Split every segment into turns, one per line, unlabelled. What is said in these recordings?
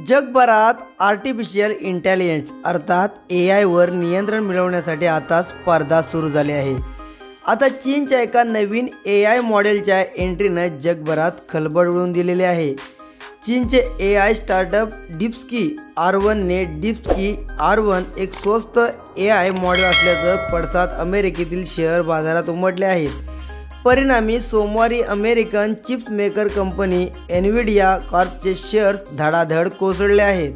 जगभरात artificial intelligence अर्थात AI वर नियंत्रण मिळवण्यासाठी आता स्पर्धा सुरू झाली आहे। आता चीनच्या एका नवीन AI मॉडेलच्या एंट्रीने जगभरात खळबळ उडवून दिलेली आहे। चीनचे AI स्टार्टअप डीपस्की R1 ने डीपस्की R1 एक स्वस्त AI मॉडेल असल्याचं पडसाद अमेरिकेतील शेअर बाजारात उमटले आहेत। परिणामी सोमवारी American chips maker company Nvidia कॉर्पचे शेअर्स धडाधड कोसळले आहेत।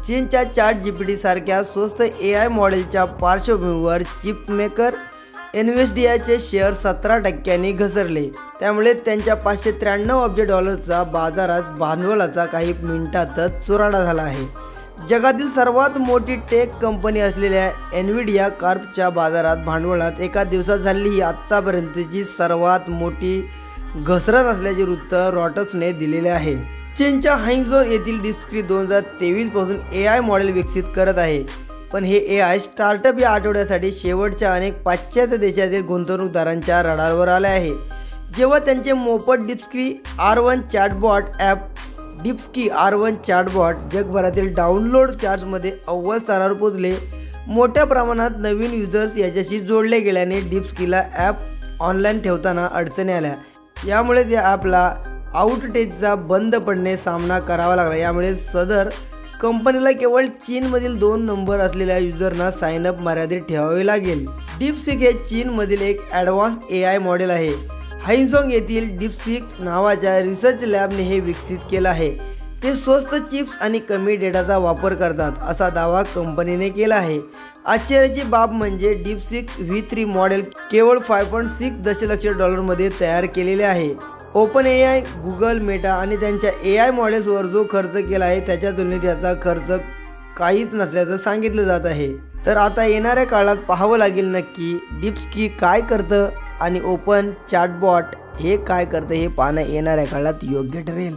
चीनच्या ChatGPT सारख्या स्वस्त AI मॉडेलच्या पार्श्वभूमीवर चिप मेकर एनव्हिडियाचे शेअर 17% घसरले। त्यामुळे त्यांच्या $593 अब्ज बाजारात भांडवलाचा काही मिनिटातच चुराडा झाला आहे। जगातील सर्वात मोठी टेक कंपनी असलेल्या एनव्हिडिया कॉर्पच्या बाजारात भांडवलात एका दिवसात झालेली ही आत्तापर्यंतची सर्वात मोठी घसरण असल्याचे वृत्त रॉयटर्सने दिलेले आहे। चीनच्या हांगझोउ येथील डीपस्की 2023 पासून AI मॉडेल विकसित करत आहे, पण हे AI स्टार्टअप या आठवड्यासाठी शेवटच्या अनेक पाश्चात्य देशातील गुंतवणूकदारांच्या रडारवर आले आहे। जेव्हा त्यांचे मोफत DeepSeek R1 chatbot app DeepSeek R1 chatbot जगभरातील डाउनलोड चार्ट्समध्ये अव्वल स्थानावर पोहोचले। मोठ्या प्रमाणात नवीन युजर्स याच्याशी जोडले गेल्याने डीपस्कीला ॲप ऑनलाईन ठेवताना अडचणी आल्या। यामुळे त्या ॲपला आउटटेजचा बंद पडणे सामना करावा लागला। यामुळे सदर कंपनीला केवळ चीनमधील 2 नंबर असलेल्या युजरना साइनअप मर्यादित ठेवावे लागेल। डीपसीक हे चीनमधील एक ॲडव्हान्स AI मॉडेल आहे। हांगझोउ येथील डीपसीक नावाच्या रिसर्च लॅबने हे विकसित केले आहे। ते स्वस्त चिप्स आणि कमी डेटाचा वापर करतात असा दावा कंपनीने केला आहे। आश्चर्याची बाब म्हणजे डीपसीक V3 मॉडेल केवळ $5.6 दशलक्ष मध्ये तयार केलेले आहे। OpenAI, गुगल, मेटा आणि त्यांच्या AI मॉडेल्सवर जो खर्च केला आहे त्याच्या तुलनेत याचा खर्च काहीच नसल्याचं सांगितलं जात आहे। तर आता येणाऱ्या काळात पाहावं लागेल नक्की डीपस्की काय करतं आणि ओपन चॅटबॉट हे काय करतं हे पाहणं येणाऱ्या काळात योग्य ठरेल।